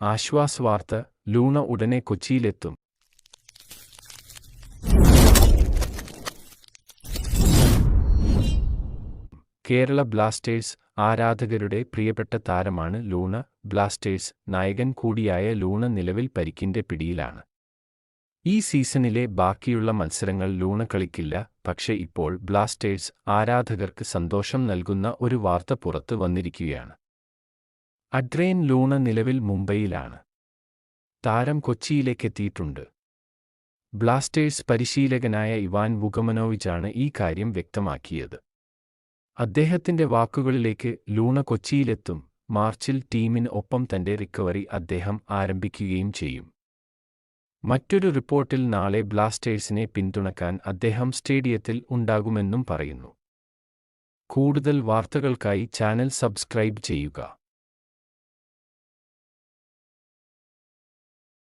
ആശ്വാസവാർത്ത, Luna ഉടനെ കൊച്ചിയിലെത്തും. Kerala Blasters ആരാധകരുടെ പ്രിയപ്പെട്ട താരമാണ് ലൂണ. ബ്ലാസ്റ്റേഴ്സ് നായകൻ കൂടിയായ ലൂണ നിലവിൽ പരിക്കിന്റെ പിടിയിലാണ്. ഈ സീസണിലെ ബാക്കിയുള്ള മത്സരങ്ങൾ ലൂണ കളിക്കില്ല. പക്ഷേ ഇപ്പോൾ ബ്ലാസ്റ്റേഴ്സ് ആരാധകർക്ക് സന്തോഷം നൽകുന്ന ഒരു വാർത്ത പുറത്ത് വന്നിരിക്കുകയാണ്. അഡ്രിയൻ ലൂണ നിലവിൽ മുംബൈയിലാണ്. താരം കൊച്ചിയിലേക്കെത്തിയിട്ടുണ്ട്. ബ്ലാസ്റ്റേഴ്സ് പരിശീലകനായ ഇവാൻ വുകമനോവിച്ചാണ് ഈ കാര്യം വ്യക്തമാക്കിയത്. അദ്ദേഹത്തിന്റെ വാക്കുകളിലേക്ക്, ലൂണ കൊച്ചിയിലെത്തും. മാർച്ചിൽ ടീമിന് ഒപ്പം തന്റെ റിക്കവറി അദ്ദേഹം ആരംഭിക്കുകയും ചെയ്യും. മറ്റൊരു റിപ്പോർട്ടിൽ നാളെ ബ്ലാസ്റ്റേഴ്സിനെ പിന്തുണയ്ക്കാൻ അദ്ദേഹം സ്റ്റേഡിയത്തിൽ ഉണ്ടാകുമെന്നും പറയുന്നു. കൂടുതൽ വാർത്തകൾക്കായി ചാനൽ സബ്സ്ക്രൈബ് ചെയ്യുക.